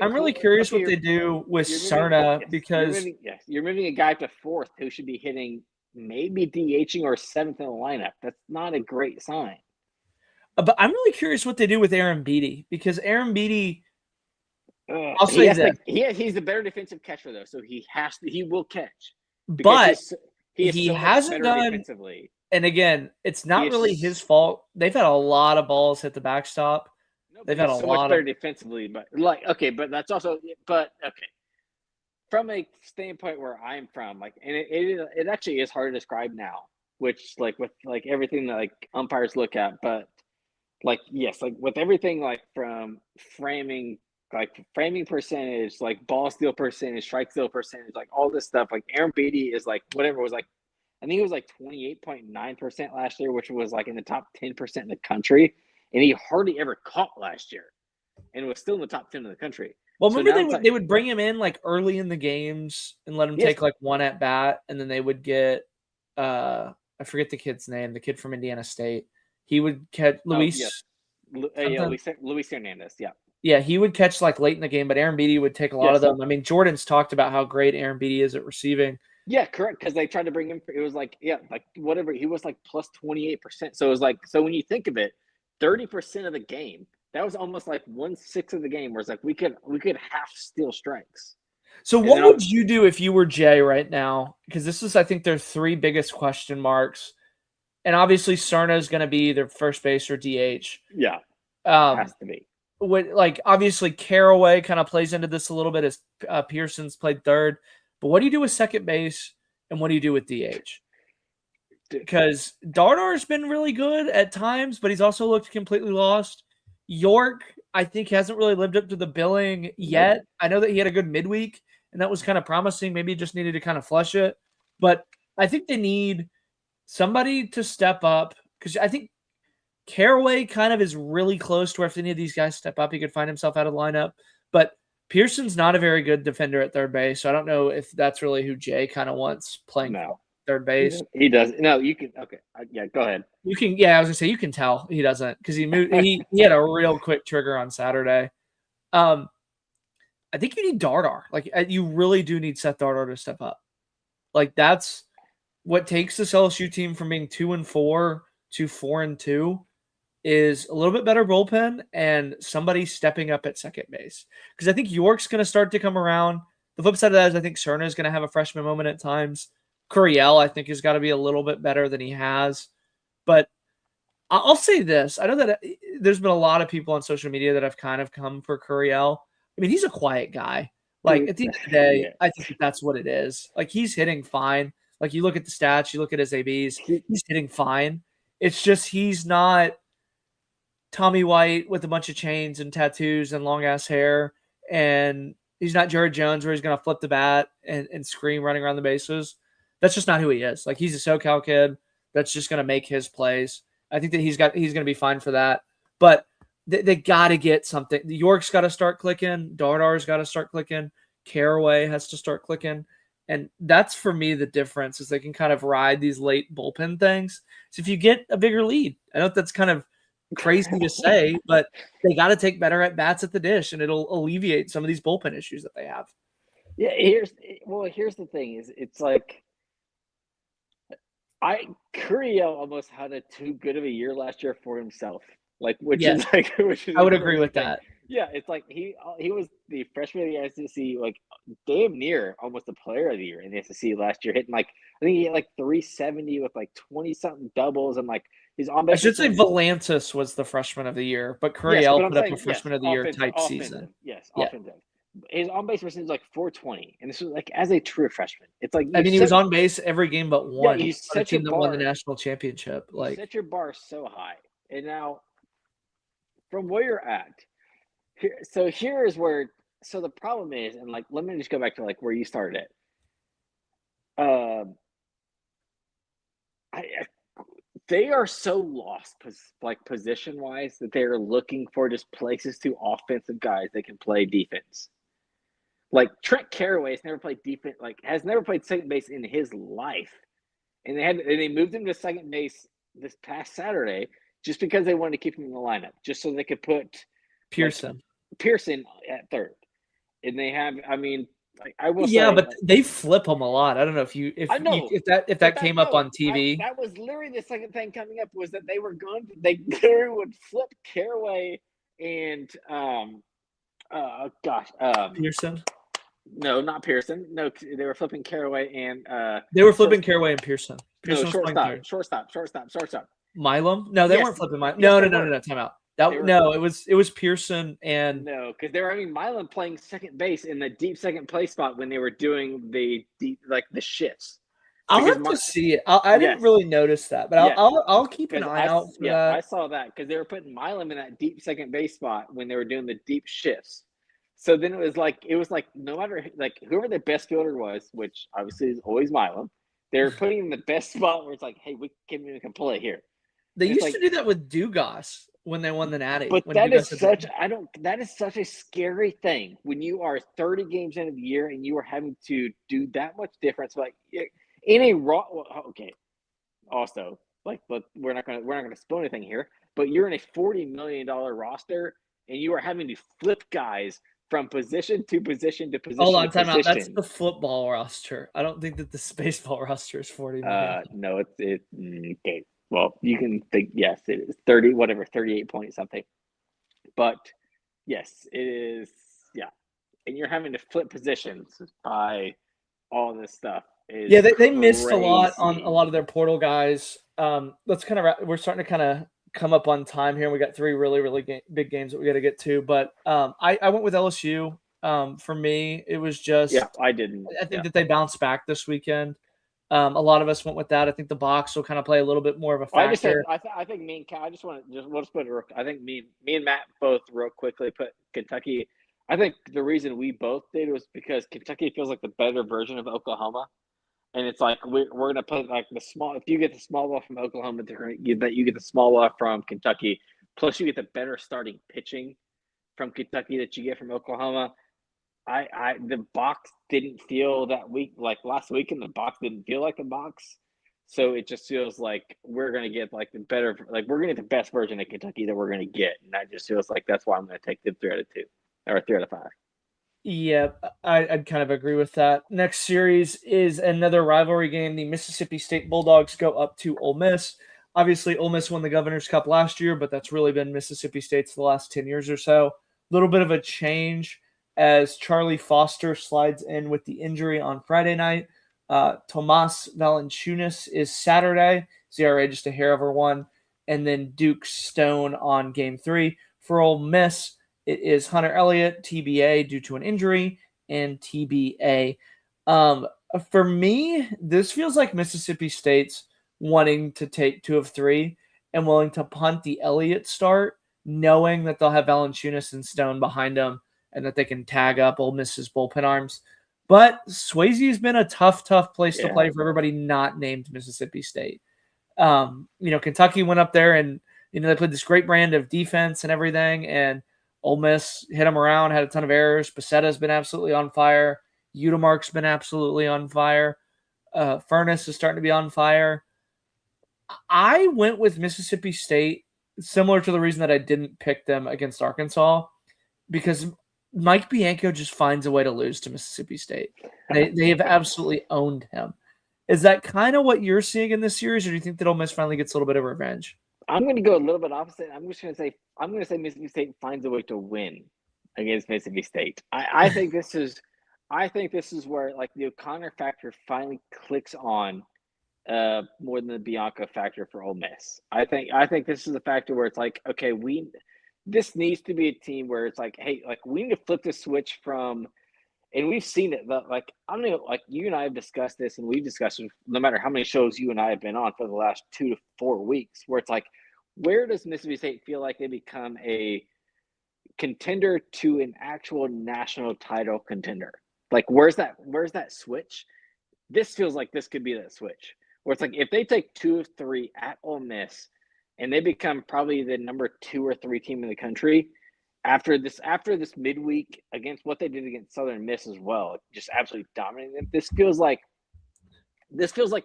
I'm really curious what they do with Cerna, because you're moving a guy to 4th who should be hitting maybe DHing or 7th in the lineup. That's not a great sign. But I'm really curious what they do with Aaron Beatty, because Aaron Beatty, I'll say that he's the better defensive catcher though, so he will catch. But he hasn't done defensively. And again, it's not really his fault. They've had a lot of balls hit the backstop. They've had a lot better defensively, but but that's also from a standpoint where I'm from, and it actually is hard to describe now, which with everything that umpires look at, but with everything from framing percentage, ball steal percentage, strike steal percentage, all this stuff. Aaron Beatty is whatever was I think it was 28.9% last year, which was in the top 10% in the country, and he hardly ever caught last year, and was still in the top 10 in the country. Well, remember they would bring him in early in the games and let him take one at bat, and then they would get I forget the kid's name, the kid from Indiana State. He would catch Luis Hernandez. Yeah. Yeah, he would catch late in the game, but Aaron Beatty would take a lot of them. I mean, Jordan's talked about how great Aaron Beatty is at receiving. Yeah, correct. Because they tried to bring him. It was whatever. He was plus 28%. So it was so when you think of it, 30% of the game, that was almost 1/6 of the game. Where it's we could half steal strikes. So what would you do if you were Jay right now? Because this is, I think, their 3 biggest question marks. And obviously, Cerna is going to be their first base or DH. Yeah, has to be. Obviously, Caraway kind of plays into this a little bit as Pearson's played third. But what do you do with second base, and what do you do with DH? Because Dardar's been really good at times, but he's also looked completely lost. York, I think, hasn't really lived up to the billing yet. I know that he had a good midweek, and that was kind of promising. Maybe he just needed to kind of flush it. But I think they need somebody to step up, because I think Caraway kind of is really close to where if any of these guys step up, he could find himself out of the lineup. But Pearson's not a very good defender at third base, so I don't know if that's really who Jay kind of wants playing third base. He does. No, you can. Okay, yeah, go ahead. You can, yeah, I was gonna say you can tell he doesn't because he moved. He had a real quick trigger on Saturday. I think you need Dardar. Like you really do need Seth Dardar to step up. Like that's what takes this LSU team from being 2-4 to 4-2 is a little bit better bullpen and somebody stepping up at second base. Because I think York's going to start to come around. The flip side of that is I think Cerna is going to have a freshman moment at times. Curiel, I think, has got to be a little bit better than he has. But I'll say this. I know that there's been a lot of people on social media that have kind of come for Curiel. I mean, he's a quiet guy. Like, at the end of the day, Yeah. I think that's what it is. Like, he's hitting fine. Like, you look at the stats, you look at his ABs, he's hitting fine. It's just he's not Tommy White with a bunch of chains and tattoos and long-ass hair, and he's not Jared Jones where he's going to flip the bat and scream running around the bases. That's just not who he is. Like, he's a SoCal kid that's just going to make his plays. I think that he's going to be fine for that. But they got to get something. York's got to start clicking. Dardar's got to start clicking. Caraway has to start clicking. And that's, for me, the difference is they can kind of ride these late bullpen things. So if you get a bigger lead, I know that's kind of crazy to say, but they got to take better at bats at the dish, and it'll alleviate some of these bullpen issues that they have. Yeah, here's the thing is it's like Curiel almost had a too good of a year last year for himself. Like which is I would agree with that. Yeah, it's like he was the freshman of the SEC, like damn near almost the player of the year in the SEC last year, hitting like I think he hit like 370 with like 20-something doubles and like his on base. I should say Volantis was the freshman of the year, but Curiel put up a freshman of the year type season. Yes, offensive. His on base percentage is like 420, and this was like as a true freshman. It's like I mean, he was on base every game but one. Yeah, he's such a team that won the national championship. Like set your bar so high, and now from where you're at, here's where. So the problem is, and like let me just go back to like where you started it. They are so lost, like position wise, that they are looking for just places to offensive guys that can play defense. Like Trent Caraway has never played defense, like has never played second base in his life, and they moved him to second base this past Saturday just because they wanted to keep him in the lineup, just so they could put Pearson at third, and they have. I mean, like I will. Yeah, say, but they flip him a lot. I don't know if that came up on TV. That was literally the second thing coming up was that they literally would flip Caraway and Pearson. No, not Pearson. No, they were flipping Caraway and they were flipping Caraway and Pearson. No, shortstop. Milam? No, they weren't flipping Milam. No. Time out. It was Pearson and no, because they were having Milam playing second base in the deep second place spot when they were doing the deep like the shifts. I'll have to see it. I didn't really notice that, but I'll keep an eye out for that. I saw that because they were putting Milam in that deep second base spot when they were doing the deep shifts. So then it was like no matter like whoever the best fielder was, which obviously is always Milam, they were putting him in the best spot where it's like, hey, we can play here. They used to do that with Dugas when they won the Natty. But that is such a scary thing when you are 30 games into the year and you are having to do that much difference. Like in a raw, okay. Also, like, but we're not gonna spoil anything here. But you're in a $40 million roster and you are having to flip guys from position to position to position. Hold on, time out. That's the football roster. I don't think that the baseball roster is 40 million. No, it's okay. Well, you can think, yes, it is 38 point something. But yes, it is, yeah. And you're having to flip positions by all this stuff. They missed a lot on a lot of their portal guys. Let's we're starting to kind of come up on time here. We got 3 really, really big games that we got to get to. But I went with LSU. For me, it was just. Yeah, I didn't. I think that they bounced back this weekend. A lot of us went with that. I think the box will kind of play a little bit more of a factor. I think me and Cal, we'll just put it. I think me and Matt both real quickly put Kentucky. I think the reason we both did was because Kentucky feels like the better version of Oklahoma, and it's like we're gonna put like the small. If you get the small ball from Oklahoma, you get the small ball from Kentucky. Plus, you get the better starting pitching from Kentucky that you get from Oklahoma. the box didn't feel that week like last week, and the box didn't feel like a box. So it just feels like we're gonna get like we're gonna get the best version of Kentucky that we're gonna get, and that just feels like that's why I'm gonna take them 3 out of 2 or 3 out of 5. Yeah, I'd kind of agree with that. Next series is another rivalry game. The Mississippi State Bulldogs go up to Ole Miss. Obviously, Ole Miss won the Governor's Cup last year, but that's really been Mississippi State's the last 10 years or so. A little bit of a change as Charlie Foster slides in with the injury on Friday night. Tomas Valanciunas is Saturday. ZRA just a hair over one. And then Duke Stone on game 3. For Ole Miss, it is Hunter Elliott, TBA due to an injury, and TBA. For me, this feels like Mississippi State's wanting to take 2 of 3 and willing to punt the Elliott start, knowing that they'll have Valanciunas and Stone behind them and that they can tag up Ole Miss's bullpen arms. But Swayze's been a tough place to play for everybody not named Mississippi State. Kentucky went up there and, they played this great brand of defense and everything, and Ole Miss hit them around, had a ton of errors. Becetta's been absolutely on fire. Udemark's been absolutely on fire. Furness is starting to be on fire. I went with Mississippi State, similar to the reason that I didn't pick them against Arkansas, because Mike Bianco just finds a way to lose to Mississippi State. They have absolutely owned him. Is that kind of what you're seeing in this series, or do you think that Ole Miss finally gets a little bit of revenge? I'm going to go a little bit opposite. I'm going to say Mississippi State finds a way to win against Mississippi State. I think this is where like the O'Connor factor finally clicks on more than the Bianco factor for Ole Miss. I think this is a factor where it's like, okay, this needs to be a team where it's like, hey, like we need to flip the switch from, and we've seen it. Like I don't know, like you and I have discussed this, and we've discussed it no matter how many shows you and I have been on for the last 2 to 4 weeks, where it's like, where does Mississippi State feel like they become a contender to an actual national title contender? Like, where's that switch? This feels like this could be that switch, where it's like if they take 2 of 3 at Ole Miss, and they become probably the number 2 or 3 team in the country after this midweek against what they did against Southern Miss as well, just absolutely dominating them. This feels like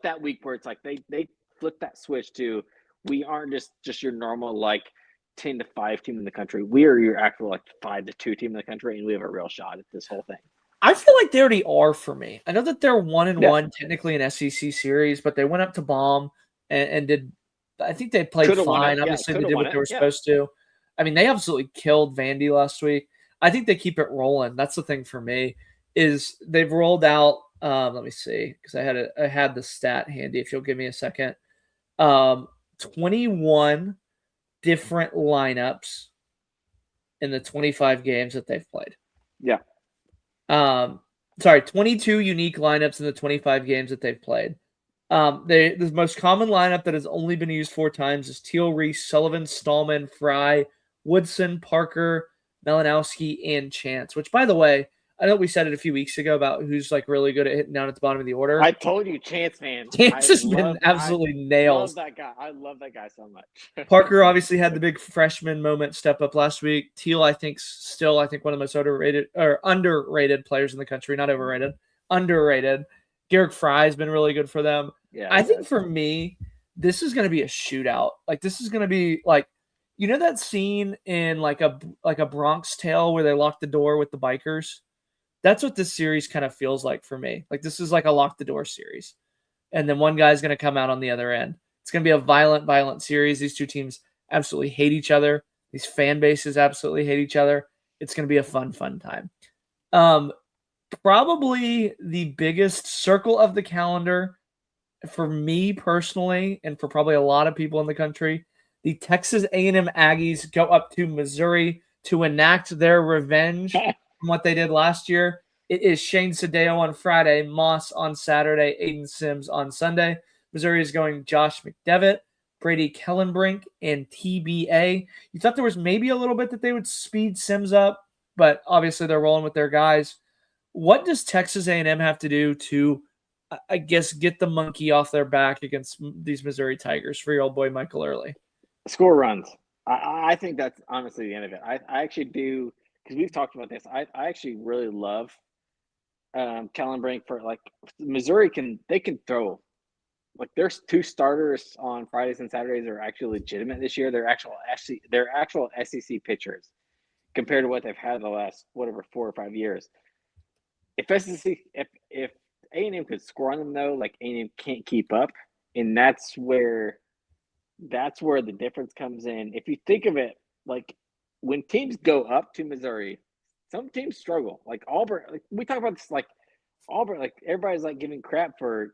that week where it's like they flip that switch to, we aren't just your normal like 10 to 5 team in the country. We are your actual like 5 to 2 team in the country, and we have a real shot at this whole thing. I feel like they already are for me. I know that they're 1-1 technically in SEC series, but they went up to Baum and did. I think they played fine. Obviously, they did what they were supposed to. I mean, they absolutely killed Vandy last week. I think they keep it rolling. That's the thing for me, is they've rolled out. Let me see, because I had the stat handy. If you'll give me a second, 21 different lineups in the 25 games that they've played. Yeah. 22 unique lineups in the 25 games that they've played. The most common lineup that has only been used 4 times is Teal, Reese, Sullivan, Stallman, Fry, Woodson, Parker, Malinowski, and Chance, which, by the way, I know we said it a few weeks ago about who's like really good at hitting down at the bottom of the order. I told you, Chance, man. Chance has been absolutely nails. I love that guy. I love that guy so much. Parker obviously had the big freshman moment step up last week. Teal, I think one of the most underrated players in the country. Not overrated, underrated. Garrick Fry has been really good for them. Yeah, I think for me, this is going to be a shootout. Like this is going to be like, you know that scene in like a Bronx Tale where they lock the door with the bikers? That's what this series kind of feels like for me. Like this is like a lock the door series. And then one guy's going to come out on the other end. It's going to be a violent series. These two teams absolutely hate each other. These fan bases absolutely hate each other. It's going to be a fun time. Probably the biggest circle of the calendar for me personally, and for probably a lot of people in the country, the Texas A&M Aggies go up to Missouri to enact their revenge from what they did last year. It is Shane Sadeo on Friday, Moss on Saturday, Aiden Sims on Sunday. Missouri is going Josh McDevitt, Brady Kellenbrink, and TBA. You thought there was maybe a little bit that they would speed Sims up, but obviously they're rolling with their guys. What does Texas A&M have to do to, I guess, get the monkey off their back against these Missouri Tigers for your old boy Michael Early? Score runs. I think that's honestly the end of it. I actually do because we've talked about this. I actually really love Kellen Brink for like Missouri can throw. Like there's 2 starters on Fridays and Saturdays are actually legitimate this year. They're actual SEC pitchers compared to what they've had the last 4 or 5 years. If A&M could score on them though, like A&M can't keep up, and that's where the difference comes in. If you think of it, like when teams go up to Missouri, some teams struggle. Like Auburn, like we talk about this, like Auburn, like everybody's like giving crap for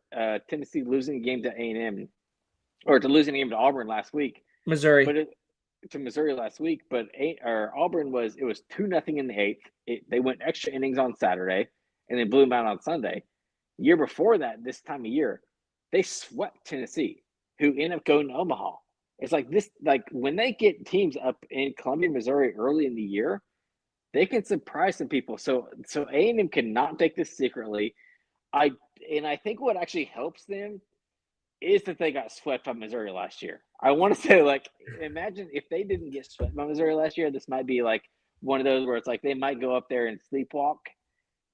Tennessee losing a game to A&M or to losing a game to Auburn last week. Missouri. But to Missouri last week, but Auburn was 2-0 in the 8th. They went extra innings on Saturday and then blew them out on Sunday. Year before that, this time of year, they swept Tennessee, who ended up going to Omaha. It's like this, like when they get teams up in Columbia, Missouri early in the year, they can surprise some people. So A&M cannot take this secretly. I think what actually helps them is that they got swept by Missouri last year. I want to say, like, imagine if they didn't get swept by Missouri last year, this might be like one of those where it's like they might go up there and sleepwalk.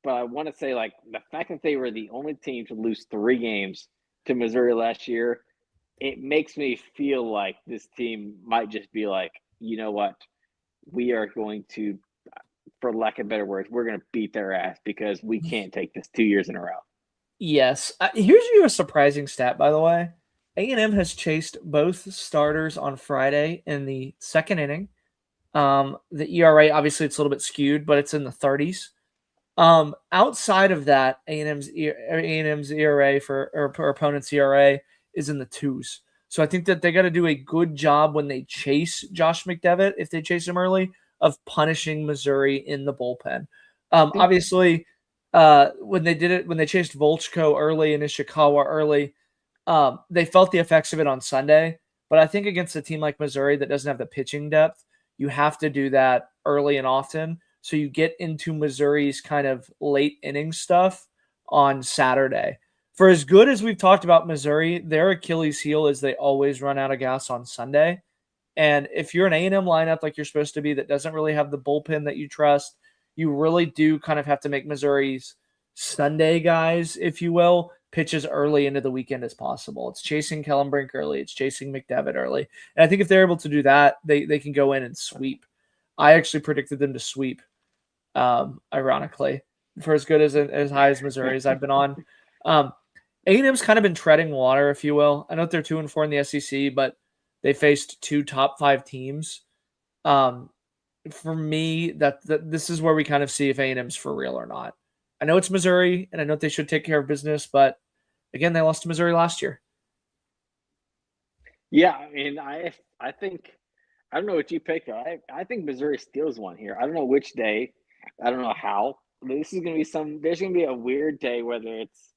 But I want to say, like, the fact that they were the only team to lose 3 games to Missouri last year, it makes me feel like this team might just be like, you know what, we are going to, for lack of better words, we're going to beat their ass because we can't take this 2 years in a row. Yes. Here's you a surprising stat, by the way. A&M has chased both starters on Friday in the 2nd inning. The ERA, obviously, it's a little bit skewed, but it's in the 30s. Outside of that, A&M's ERA for opponent's ERA is in the 2s. So I think that they got to do a good job when they chase Josh McDevitt, if they chase him early, of punishing Missouri in the bullpen. Obviously, when they chased Volchko early and Ishikawa early, they felt the effects of it on Sunday. But I think against a team like Missouri that doesn't have the pitching depth, you have to do that early and often. So you get into Missouri's kind of late inning stuff on Saturday. For as good as we've talked about Missouri, their Achilles heel is they always run out of gas on Sunday. And if you're an A&M lineup like you're supposed to be that doesn't really have the bullpen that you trust, you really do kind of have to make Missouri's Sunday guys, if you will, pitch as early into the weekend as possible. It's chasing Kellen Brink early. It's chasing McDevitt early. And I think if they're able to do that, they can go in and sweep. I actually predicted them to sweep, ironically, for as good as high as Missouri as I've been on. A&M's kind of been treading water, if you will. I know they're 2-4 in the SEC, but they faced 2 top 5 teams. For me, that this is where we kind of see if A&M's for real or not. I know it's Missouri, and I know they should take care of business, but again, they lost to Missouri last year. Yeah, I mean, I think I don't know what you picked. I think Missouri steals one here. I don't know which day. I don't know how. This is going to be there's going to be a weird day, whether it's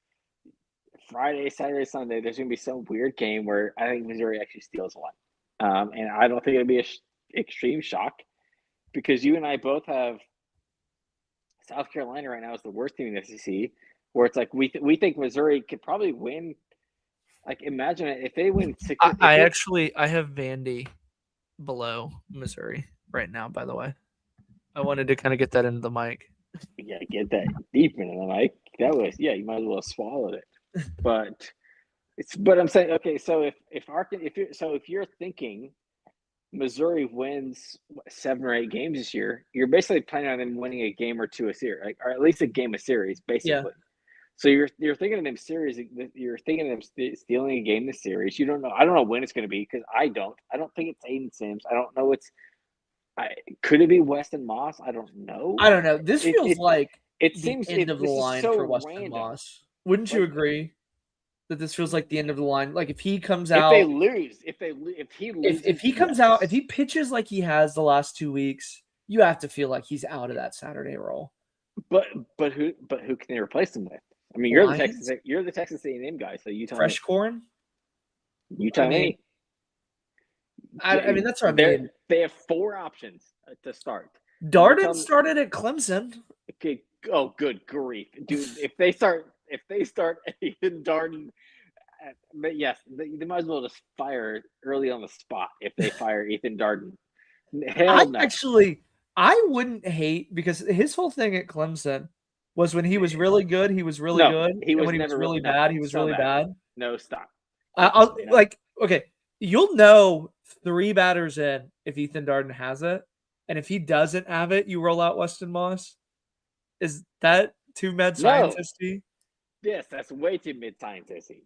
Friday, Saturday, Sunday. There's going to be some weird game where I think Missouri actually steals one. And I don't think it'll be an extreme shock because you and I both have South Carolina right now is the worst team in the SEC, where it's like we think Missouri could probably win. Like, imagine it if they win 6. I have Vandy below Missouri right now, by the way. I wanted to kind of get that into the mic. Yeah, get that deep into the mic. That was, yeah, you might as well have swallowed it. But I'm saying, okay, so if you're thinking Missouri wins 7 or 8 games this year, you're basically planning on them winning a game or 2 a series, like, or at least a game a series, basically. Yeah. So you're thinking of them series. You're thinking of them stealing a game this series. You don't know. I don't know when it's going to be because I don't think it's Aiden Sims. I don't know. Could it be Weston Moss? I don't know. I don't know. This feels like it seems the end of the line for Weston Moss. Wouldn't you agree that this feels like the end of the line? Like if he comes out, if he comes out, if he pitches like he has the last 2 weeks, you have to feel like he's out of that Saturday role. But who can they replace him with? I mean, you're the Texas A&M guy, so you tell me. Fresh corn. You tell me. I mean, that's what I mean. They have 4 options to start. Darden started at Clemson. Okay. Oh, good grief, dude! If they start Ethan Darden, but yes, they might as well just fire early on the spot if they fire Ethan Darden. Hell no. I wouldn't hate because his whole thing at Clemson was when he was really good, he was really No, good, he and was when he was never really no, bad, he was spell really that. bad. No, stop. I'll No. like okay, you'll know 3 batters in if Ethan Darden has it, and if he doesn't have it, you roll out Weston Moss. Is that too mad No. scientisty? Yes, that's way too mid-scientisty.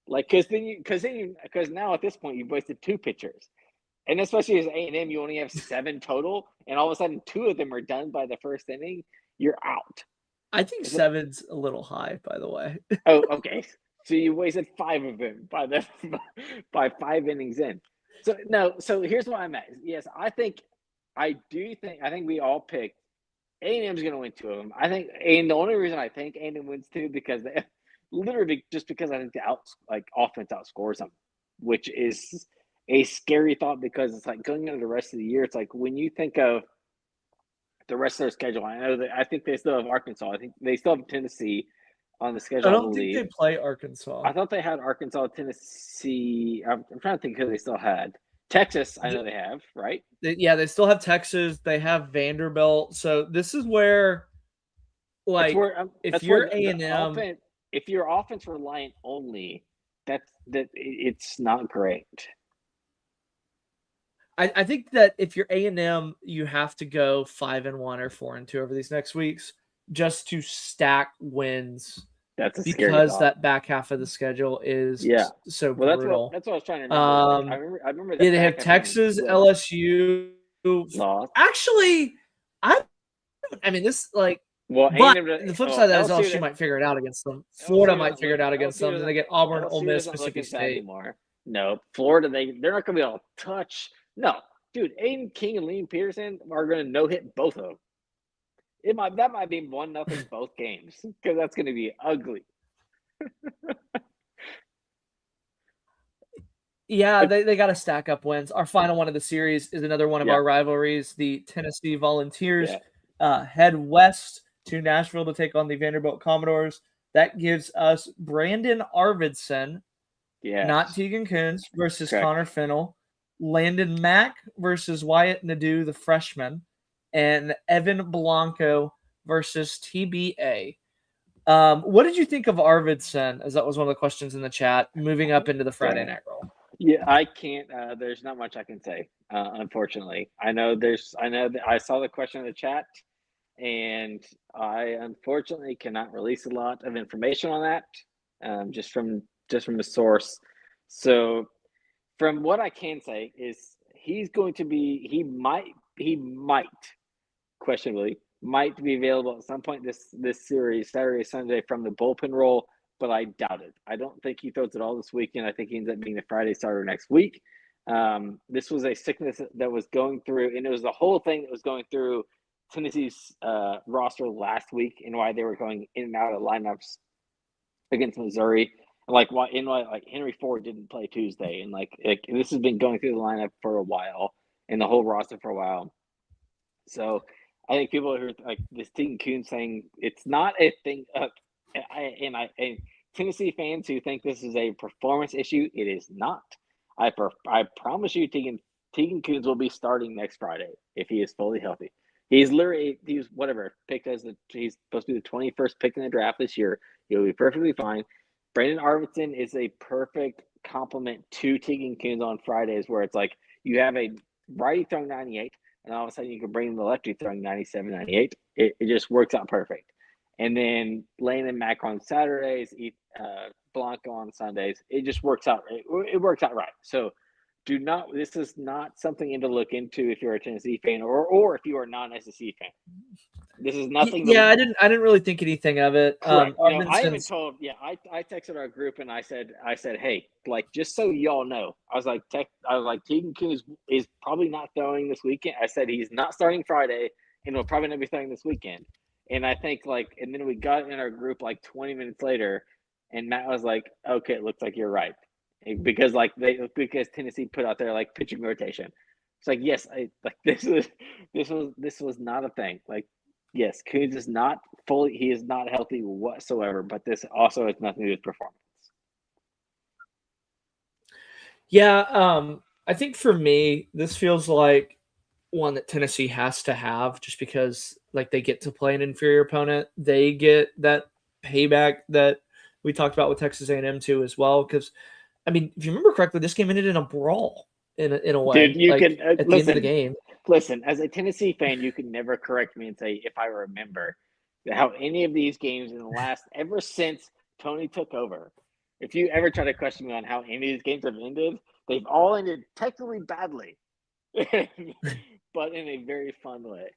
Like, because now at this point you've wasted 2 pitchers, and especially as A&M, you only have 7 total, and all of a sudden 2 of them are done by the first inning. You're out. I think 7's a little high, by the way. Oh, okay. So you wasted 5 of them by 5 innings in. So no. So here's what I'm at. Yes, I think we all picked A&M's going to win 2 of them. I think, and the only reason I think A&M wins 2 because they literally just because I think the offense outscores them, which is a scary thought because it's like going into the rest of the year. It's like when you think of the rest of their schedule. I think they still have Arkansas. I think they still have Tennessee on the schedule. I don't think they play Arkansas. I thought they had Arkansas, Tennessee. I'm trying to think who they still had. Texas, I know they have, right? They still have Texas. They have Vanderbilt. So this is where, like, if you're A&M, if you're offense reliant only, it's not great. I think that if you're A&M, you have to go 5-1 or 4-2 over these next weeks just to stack wins. That's because that back half of the schedule is so brutal. That's what I was trying to remember. I remember that. They have Texas, LSU. Lost. Actually, I mean this like. Well, but the flip side of that is LSU might figure it out against them. Florida might figure it out against them, and they get Auburn, Ole Miss, Mississippi State. No, Florida, they're not going to be able to touch. No, dude, Aiden King and Liam Peterson are going to no-hit both of them. That might be 1-0 both games because that's going to be ugly. Yeah, they got to stack up wins. Our final one of the series is another one of our rivalries. The Tennessee Volunteers head west to Nashville to take on the Vanderbilt Commodores. That gives us Brandon Arvidsson, not Tegan Kuntz, versus Connor Fennell, Landon Mack versus Wyatt Nadeau, the freshman, and Evan Blanco versus TBA. What did you think of Arvidsson? As that was one of the questions in the chat, moving up into the Friday night role. Yeah, I can't. There's not much I can say, unfortunately. I know that I saw the question in the chat, and I unfortunately cannot release a lot of information on that, just from the source. So, from what I can say is he might questionably might be available at some point this series, Saturday, Sunday, from the bullpen role. But I doubt it. I don't think he throws it all this weekend. I think he ends up being the Friday starter next week. This was a sickness that was going through, and it was the whole thing that was going through Tennessee's roster last week, and why they were going in and out of lineups against Missouri, and like why Henry Ford didn't play Tuesday, and like this has been going through the lineup for a while, and the whole roster for a while. So I think people who are like this Tegan Kuntz saying it's not a thing. And Tennessee fans who think this is a performance issue, it is not. I promise you, Tegan Kuntz will be starting next Friday if he is fully healthy. He's picked as he's supposed to be the 21st pick in the draft this year. He'll be perfectly fine. Brandon Arvidsson is a perfect complement to Tegan Kuntz on Fridays, where it's like you have a righty throwing 98, and all of a sudden you can bring the lefty throwing 97, 98. It just works out perfect. And then Landon Mack on Saturdays, Blanco on Sundays. It just works out. It works out right. So this is not something to look into if you're a Tennessee fan or if you are not an SEC fan. This is nothing. Yeah, I didn't really think anything of it. I even told. Yeah, I texted our group and I said, hey, like just so y'all know, I was like, Tegan Kuntz is probably not throwing this weekend. I said he's not starting Friday, and he'll probably not be throwing this weekend. And I think and then we got in our group like 20 minutes later, and Matt was like, "Okay, it looks like you're right," because Tennessee put out there like pitching rotation. It's like yes, this was not a thing. Like yes, Kuntz is not fully, he is not healthy whatsoever, but this also has nothing to do with performance. Yeah, I think for me, this feels like one that Tennessee has to have just because like they get to play an inferior opponent. They get that payback that we talked about with Texas A&M too as well. Because I mean, if you remember correctly, this game ended in a brawl in a way. Dude, you like, can at the end of the game. Listen, as a Tennessee fan, you can never correct me and say if I remember how any of these games in the last ever since Tony took over. If you ever try to question me on how any of these games have ended, they've all ended technically badly, but in a very fun way.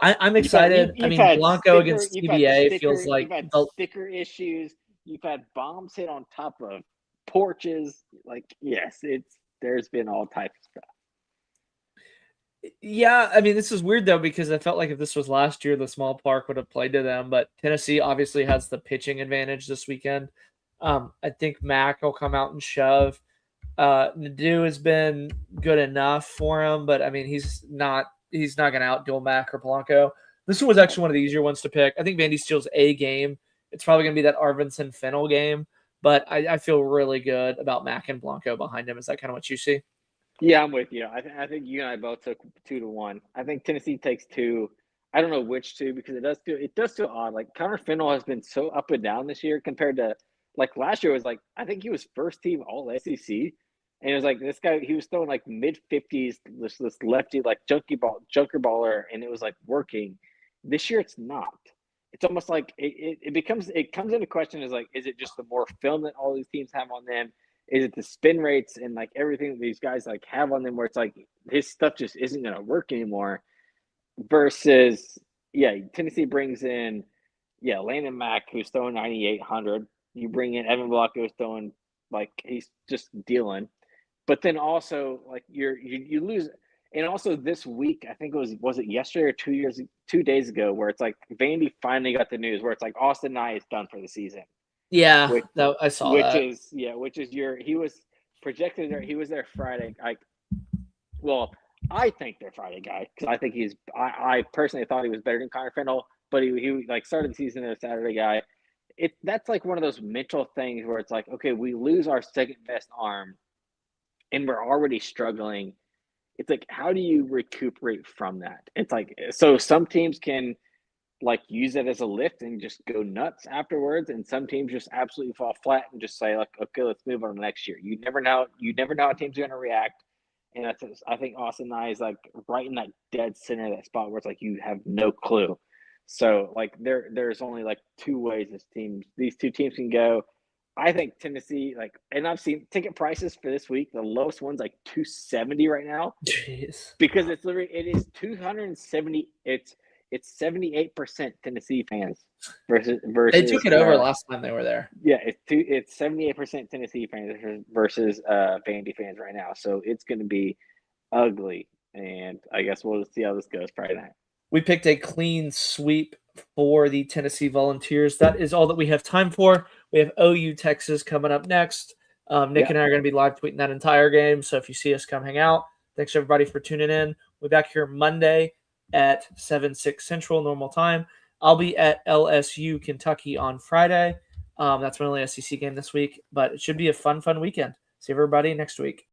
I'm excited. I mean, Blanco against CBA feels like you've had sticker issues. You've had bombs hit on top of porches. Like, yes, there's been all types of stuff. Yeah, I mean, this is weird though because I felt like if this was last year, the small park would have played to them. But Tennessee obviously has the pitching advantage this weekend. I think Mac will come out and shove. Nadeau has been good enough for him, but I mean, he's not going to outduel Mac or Blanco. This one was actually one of the easier ones to pick. I think Vandy Steele's a game. It's probably going to be that Arvinson Fennel game, but I feel really good about Mac and Blanco behind him. Is that kind of what you see? Yeah, I'm with you. I think you and I both took 2-1. I think Tennessee takes 2. I don't know which 2 because it does feel odd. Like Connor Fennel has been so up and down this year compared to like last year was like I think he was first team all SEC. And it was like this guy, he was throwing like mid-50s, this lefty, like junker baller, and it was like working. This year it's not. It's almost like it comes into question is like, is it just the more film that all these teams have on them? Is it the spin rates and like everything that these guys like have on them where it's like his stuff just isn't going to work anymore versus, Tennessee brings in, Landon Mack, who's throwing 9,800. You bring in Evan Blanco, who's throwing like he's just dealing. But then also like you lose, and also this week I think it was it yesterday or 2 days ago where it's like Vandy finally got the news where it's like Austin Nye is done for the season. Yeah, I saw that. Which is he was projected there. He was there Friday. I think they're Friday guy because I think I personally thought he was better than Connor Fennel, but he like started the season as a Saturday guy. That's like one of those mental things where it's like, okay, we lose our second best arm. And we're already struggling. It's like, how do you recuperate from that? It's like, so some teams can like use it as a lift and just go nuts afterwards. And some teams just absolutely fall flat and just say like, okay, let's move on to next year. You never know how teams are going to react. And I think Austin Nye is like right in that dead center of that spot where it's like, you have no clue. So like there's only like 2 ways these 2 teams can go. I think Tennessee, and I've seen ticket prices for this week. The lowest one's like $270 right now. Jeez. Because it is 270. It's 78% Tennessee fans versus. They took it over last time they were there. Yeah, it's 78% Tennessee fans versus Vandy fans right now. So it's going to be ugly, and I guess we'll see how this goes Friday night. We picked a clean sweep for the Tennessee Volunteers. That is all that we have time for. We have OU Texas coming up next. Nick and I are going to be live tweeting that entire game. So if you see us, come hang out. Thanks everybody for tuning in. We'll be back here Monday at 7/6 Central normal time. I'll be at LSU Kentucky on Friday. That's my only SEC game this week, but it should be a fun weekend. See everybody next week.